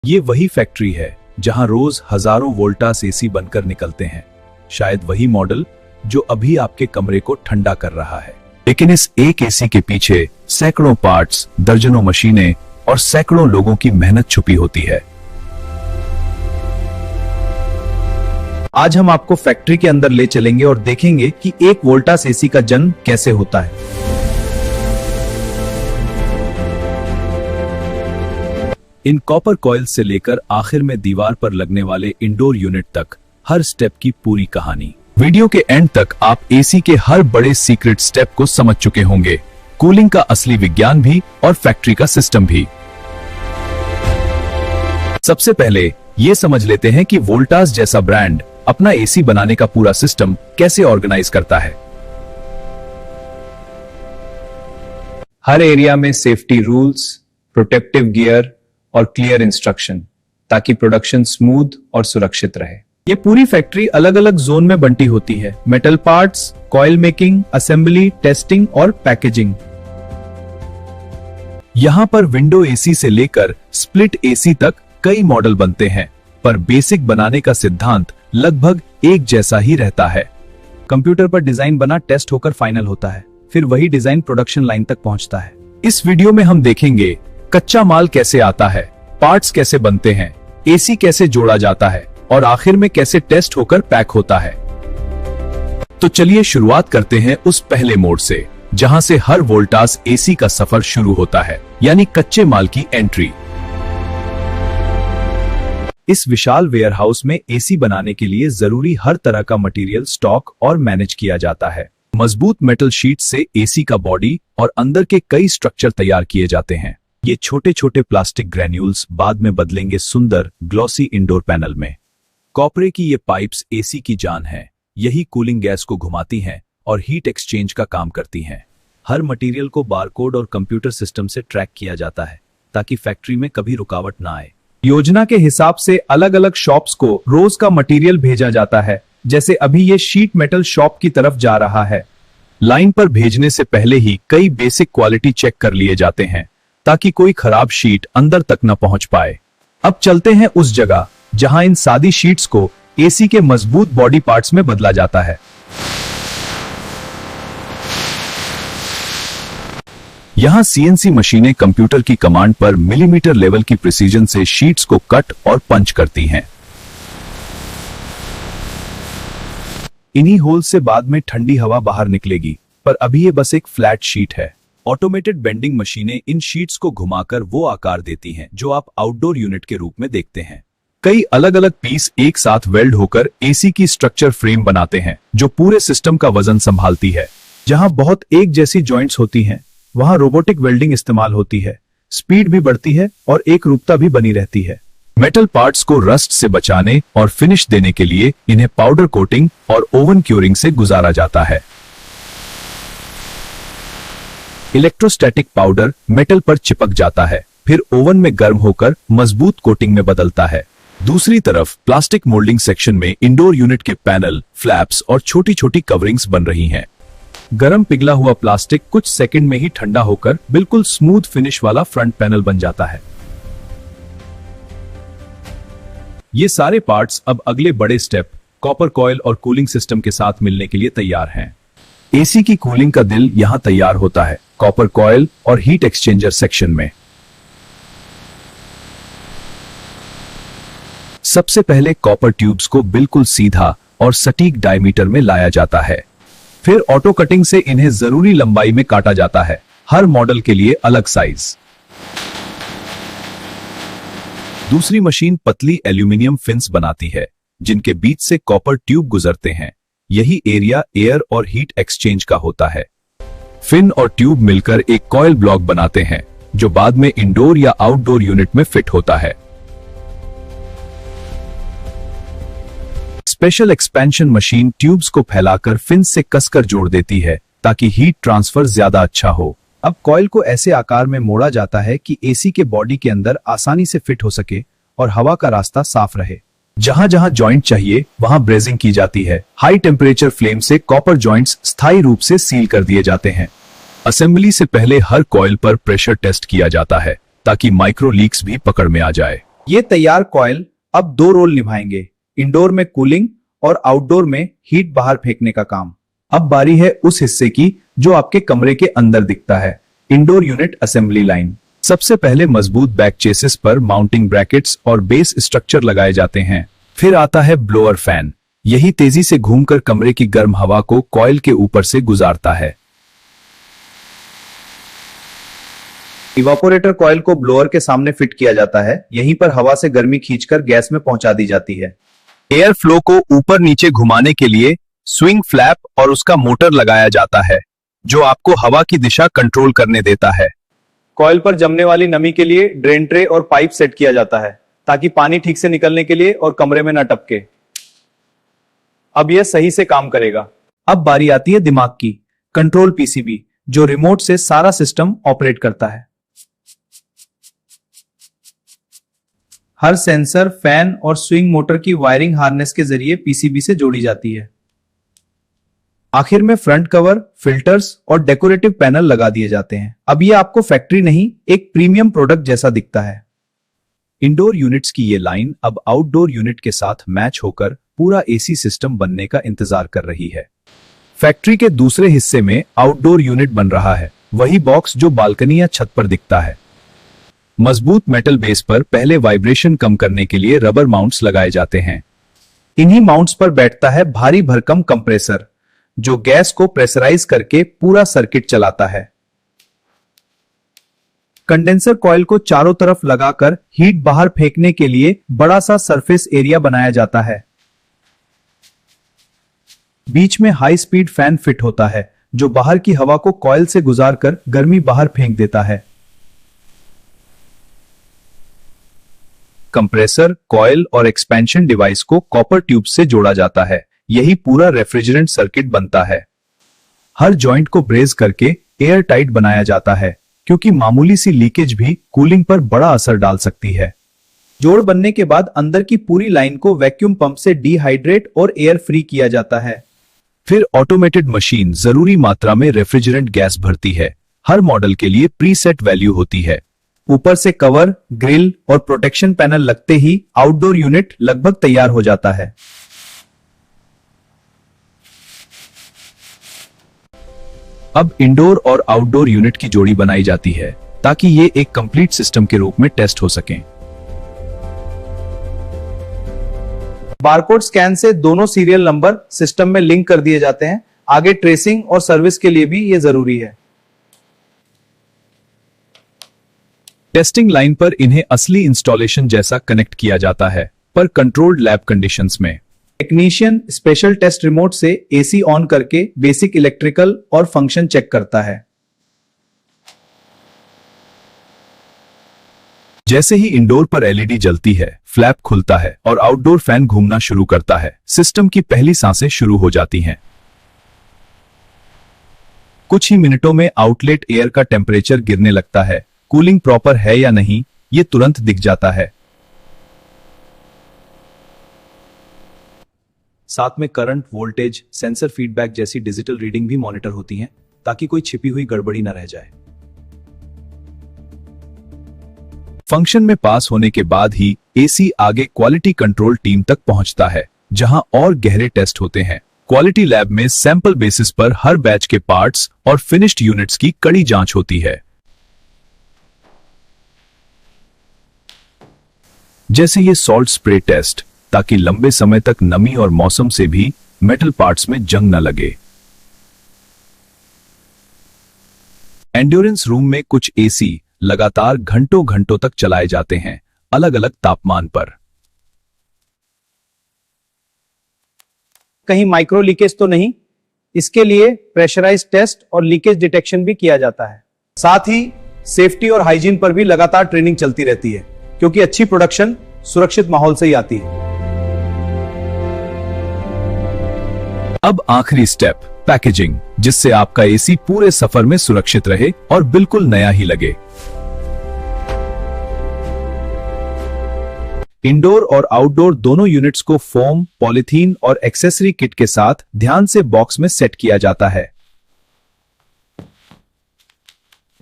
ये वही फैक्ट्री है जहां रोज हजारों वोल्टास एसी बनकर निकलते हैं। शायद वही मॉडल जो अभी आपके कमरे को ठंडा कर रहा है। लेकिन इस एक एसी के पीछे सैकड़ों पार्ट्स, दर्जनों मशीनें और सैकड़ों लोगों की मेहनत छुपी होती है। आज हम आपको फैक्ट्री के अंदर ले चलेंगे और देखेंगे कि एक वोल्टास एसी का जन्म कैसे होता है। इन कॉपर कॉइल से लेकर आखिर में दीवार पर लगने वाले इंडोर यूनिट तक हर स्टेप की पूरी कहानी। वीडियो के एंड तक आप एसी के हर बड़े सीक्रेट स्टेप को समझ चुके होंगे, कूलिंग का असली विज्ञान भी और फैक्ट्री का सिस्टम भी। सबसे पहले ये समझ लेते हैं कि वोल्टास जैसा ब्रांड अपना एसी बनाने का पूरा सिस्टम कैसे ऑर्गेनाइज करता है। हर एरिया में सेफ्टी रूल्स, प्रोटेक्टिव गियर और क्लियर इंस्ट्रक्शन, ताकि प्रोडक्शन स्मूथ और सुरक्षित रहे। ये पूरी फैक्ट्री अलग अलग जोन में बंटी होती है। Metal parts, coil making, assembly, testing और पैकेजिंग। यहां पर विंडो एसी से लेकर स्प्लिट एसी तक कई मॉडल बनते हैं, पर बेसिक बनाने का सिद्धांत लगभग एक जैसा ही रहता है। कंप्यूटर पर डिजाइन बना टेस्ट होकर फाइनल होता है, फिर वही डिजाइन प्रोडक्शन लाइन तक पहुंचता है। इस वीडियो में हम देखेंगे कच्चा माल कैसे आता है, पार्ट्स कैसे बनते हैं, एसी कैसे जोड़ा जाता है और आखिर में कैसे टेस्ट होकर पैक होता है। तो चलिए शुरुआत करते हैं उस पहले मोड से, जहां से हर वोल्टास एसी का सफर शुरू होता है, यानी कच्चे माल की एंट्री। इस विशाल वेयरहाउस में एसी बनाने के लिए जरूरी हर तरह का मटेरियल स्टॉक और मैनेज किया जाता है। मजबूत मेटल शीट से एसी का बॉडी और अंदर के कई स्ट्रक्चर तैयार किए जाते हैं। ये छोटे छोटे प्लास्टिक ग्रैन्यूल्स बाद में बदलेंगे सुंदर ग्लॉसी इंडोर पैनल में। कॉपरे की ये पाइप्स एसी की जान है। यही कूलिंग गैस को घुमाती हैं और हीट एक्सचेंज का काम करती हैं। हर मटेरियल को बारकोड और कंप्यूटर सिस्टम से ट्रैक किया जाता है, ताकि फैक्ट्री में कभी रुकावट ना आए। योजना के हिसाब से अलग अलग शॉप्स को रोज का मटेरियल भेजा जाता है। जैसे अभी ये शीट मेटल शॉप की तरफ जा रहा है। लाइन पर भेजने से पहले ही कई बेसिक क्वालिटी चेक कर लिए जाते हैं, ताकि कोई खराब शीट अंदर तक न पहुंच पाए। अब चलते हैं उस जगह जहां इन सादी शीट्स को एसी के मजबूत बॉडी पार्ट्स में बदला जाता है। यहां सीएनसी मशीनें कंप्यूटर की कमांड पर मिलीमीटर लेवल की प्रिसीजन से शीट्स को कट और पंच करती हैं। इन्हीं होल से बाद में ठंडी हवा बाहर निकलेगी, पर अभी ये बस एक फ्लैट शीट है। ऑटोमेटेड बेंडिंग मशीनें इन शीट्स को घुमाकर वो आकार देती हैं जो आप आउटडोर यूनिट के रूप में देखते हैं। कई अलग अलग पीस एक साथ वेल्ड होकर एसी की स्ट्रक्चर फ्रेम बनाते हैं, जो पूरे सिस्टम का वजन संभालती है। जहां बहुत एक जैसी जॉइंट्स होती हैं, वहां रोबोटिक वेल्डिंग इस्तेमाल होती है। स्पीड भी बढ़ती है और एक रूपता भी बनी रहती है। मेटल पार्ट्स को रस्ट से बचाने और फिनिश देने के लिए इन्हें पाउडर कोटिंग और ओवन क्यूरिंग से गुजारा जाता है। इलेक्ट्रोस्टैटिक पाउडर मेटल पर चिपक जाता है, फिर ओवन में गर्म होकर मजबूत कोटिंग में बदलता है। दूसरी तरफ प्लास्टिक मोल्डिंग सेक्शन में इंडोर यूनिट के पैनल, फ्लैप्स और छोटी छोटी कवरिंग्स बन रही हैं। गर्म पिघला हुआ प्लास्टिक कुछ सेकंड में ही ठंडा होकर बिल्कुल स्मूथ फिनिश वाला फ्रंट पैनल बन जाता है। ये सारे पार्ट्स अब अगले बड़े स्टेप कॉपर कॉइल और कूलिंग सिस्टम के साथ मिलने के लिए तैयार हैं। एसी की कूलिंग का दिल यहां तैयार होता है, कॉपर कॉइल और हीट एक्सचेंजर सेक्शन में। सबसे पहले कॉपर ट्यूब्स को बिल्कुल सीधा और सटीक डायमीटर में लाया जाता है। फिर ऑटो कटिंग से इन्हें जरूरी लंबाई में काटा जाता है, हर मॉडल के लिए अलग साइज। दूसरी मशीन पतली एल्यूमिनियम फिन्स बनाती है, जिनके बीच से कॉपर ट्यूब गुजरते हैं। यही एरिया एयर और हीट एक्सचेंज का होता है। फिन और ट्यूब मिलकर एक कॉइल ब्लॉक बनाते हैं, जो बाद में इंडोर या आउटडोर यूनिट में फिट होता है। स्पेशल एक्सपेंशन मशीन ट्यूब्स को फैलाकर फिन से कसकर जोड़ देती है, ताकि हीट ट्रांसफर ज्यादा अच्छा हो। अब कॉइल को ऐसे आकार में मोड़ा जाता है कि एसी के बॉडी के अंदर आसानी से फिट हो सके और हवा का रास्ता साफ रहे। जहां जहां जॉइंट चाहिए वहां ब्रेजिंग की जाती है। हाई टेम्परेचर फ्लेम से कॉपर जॉइंट्स स्थायी रूप से सील कर दिए जाते हैं। असेंबली से पहले हर कॉइल पर प्रेशर टेस्ट किया जाता है, ताकि माइक्रो लीक्स भी पकड़ में आ जाए। ये तैयार कॉइल अब दो रोल निभाएंगे, इंडोर में कूलिंग और आउटडोर में हीट बाहर फेंकने का काम। अब बारी है उस हिस्से की जो आपके कमरे के अंदर दिखता है, इंडोर यूनिट असेंबली लाइन। सबसे पहले मजबूत बैक चेसिस पर माउंटिंग ब्रैकेट्स और बेस स्ट्रक्चर लगाए जाते हैं। फिर आता है ब्लोअर फैन। यही तेजी से घूमकर कमरे की गर्म हवा को कॉइल के ऊपर से गुजारता है। इवापोरेटर कॉइल को ब्लोअर के सामने फिट किया जाता है। यहीं पर हवा से गर्मी खींचकर गैस में पहुंचा दी जाती है। एयर फ्लो को ऊपर नीचे घुमाने के लिए स्विंग फ्लैप और उसका मोटर लगाया जाता है, जो आपको हवा की दिशा कंट्रोल करने देता है। कॉइल पर जमने वाली नमी के लिए ड्रेन ट्रे और पाइप सेट किया जाता है, ताकि पानी ठीक से निकलने के लिए और कमरे में न टपके। अब यह सही से काम करेगा। अब बारी आती है दिमाग की, कंट्रोल पीसीबी, जो रिमोट से सारा सिस्टम ऑपरेट करता है। हर सेंसर, फैन और स्विंग मोटर की वायरिंग हार्नेस के जरिए पीसीबी से जोड़ी जाती है। आखिर में फ्रंट कवर, फिल्टर्स और डेकोरेटिव पैनल लगा दिए जाते हैं। अब ये आपको फैक्ट्री नहीं, एक प्रीमियम प्रोडक्ट जैसा दिखता है। इंडोर यूनिट्स की ये लाइन अब आउटडोर यूनिट के साथ मैच होकर पूरा एसी सिस्टम बनने का इंतजार कर रही है। फैक्ट्री के दूसरे हिस्से में आउटडोर यूनिट बन रहा है, वही बॉक्स जो बालकनी या छत पर दिखता है। मजबूत मेटल बेस पर पहले वाइब्रेशन कम करने के लिए रबर माउंट्स लगाए जाते हैं। इन्हीं माउंट्स पर बैठता है भारी भरकम कंप्रेसर, जो गैस को प्रेशराइज करके पूरा सर्किट चलाता है। कंडेंसर कॉइल को चारों तरफ लगाकर हीट बाहर फेंकने के लिए बड़ा सा सरफेस एरिया बनाया जाता है। बीच में हाई स्पीड फैन फिट होता है, जो बाहर की हवा को कॉइल से गुजारकर गर्मी बाहर फेंक देता है। कंप्रेसर, कॉइल और एक्सपेंशन डिवाइस को कॉपर ट्यूब से जोड़ा जाता है। यही पूरा रेफ्रिजरेंट सर्किट बनता है। हर जॉइंट को ब्रेज करके एयर टाइट बनाया जाता है, क्योंकि मामूली सी लीकेज भी कूलिंग पर बड़ा असर डाल सकती है। जोड़ बनने के बाद अंदर की पूरी लाइन को वैक्यूम पंप से डिहाइड्रेट और एयर फ्री किया जाता है। फिर ऑटोमेटेड मशीन जरूरी मात्रा में रेफ्रिजरेंट गैस भरती है। हर मॉडल के लिए प्रीसेट वैल्यू होती है। ऊपर से कवर, ग्रिल और प्रोटेक्शन पैनल लगते ही आउटडोर यूनिट लगभग तैयार हो जाता है। अब इंडोर और आउटडोर यूनिट की जोड़ी बनाई जाती है, ताकि ये एक कंप्लीट सिस्टम के रूप में टेस्ट हो सकें। बारकोड स्कैन से दोनों सीरियल नंबर सिस्टम में लिंक कर दिए जाते हैं। आगे ट्रेसिंग और सर्विस के लिए भी ये जरूरी है। टेस्टिंग लाइन पर इन्हें असली इंस्टॉलेशन जैसा कनेक्ट किया जाता है, पर कंट्रोल्ड लैब कंडीशंस में। टेक्नीशियन स्पेशल टेस्ट रिमोट से एसी ऑन करके बेसिक इलेक्ट्रिकल और फंक्शन चेक करता है। जैसे ही इंडोर पर एलईडी जलती है, फ्लैप खुलता है और आउटडोर फैन घूमना शुरू करता है। सिस्टम की पहली सांसें शुरू हो जाती हैं। कुछ ही मिनटों में आउटलेट एयर का टेम्परेचर गिरने लगता है। कूलिंग प्रॉपर है या नहीं, ये तुरंत दिख जाता है। साथ में करंट, वोल्टेज, सेंसर फीडबैक जैसी डिजिटल रीडिंग भी मॉनिटर होती हैं, ताकि कोई छिपी हुई गड़बड़ी न रह जाए। फंक्शन में पास होने के बाद ही एसी आगे क्वालिटी कंट्रोल टीम तक पहुंचता है, जहां और गहरे टेस्ट होते हैं। क्वालिटी लैब में सैंपल बेसिस पर हर बैच के पार्ट्स और फिनिश्ड यूनिट्स की कड़ी जांच होती है। जैसे ये सॉल्ट स्प्रे टेस्ट, ताकि लंबे समय तक नमी और मौसम से भी मेटल पार्ट्स में जंग न लगे। एंड्योरेंस रूम में कुछ एसी लगातार घंटों घंटों तक चलाए जाते हैं, अलग अलग तापमान पर। कहीं माइक्रो लीकेज तो नहीं, इसके लिए प्रेशराइज टेस्ट और लीकेज डिटेक्शन भी किया जाता है। साथ ही सेफ्टी और हाइजीन पर भी लगातार ट्रेनिंग चलती रहती है, क्योंकि अच्छी प्रोडक्शन सुरक्षित माहौल से ही आती है। अब आखिरी स्टेप, पैकेजिंग, जिससे आपका एसी पूरे सफर में सुरक्षित रहे और बिल्कुल नया ही लगे। इंडोर और आउटडोर दोनों यूनिट्स को फोम, पॉलिथीन और एक्सेसरी किट के साथ ध्यान से बॉक्स में सेट किया जाता है।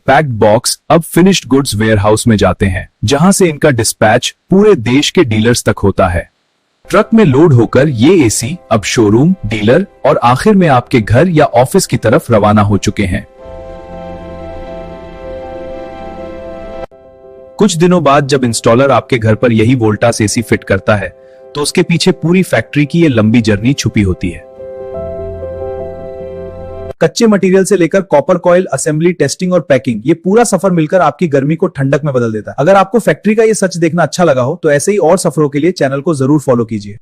पैक्ड बॉक्स अब फिनिश्ड गुड्स वेयरहाउस में जाते हैं, जहां से इनका डिस्पैच पूरे देश के डीलर्स तक होता है। ट्रक में लोड होकर ये एसी अब शोरूम, डीलर और आखिर में आपके घर या ऑफिस की तरफ रवाना हो चुके हैं। कुछ दिनों बाद जब इंस्टॉलर आपके घर पर यही वोल्टास एसी फिट करता है, तो उसके पीछे पूरी फैक्ट्री की ये लंबी जर्नी छुपी होती है। कच्चे मटेरियल से लेकर कॉपर कॉइल, असेंबली, टेस्टिंग और पैकिंग, ये पूरा सफर मिलकर आपकी गर्मी को ठंडक में बदल देता है। अगर आपको फैक्ट्री का ये सच देखना अच्छा लगा हो तो ऐसे ही और सफरों के लिए चैनल को जरूर फॉलो कीजिए।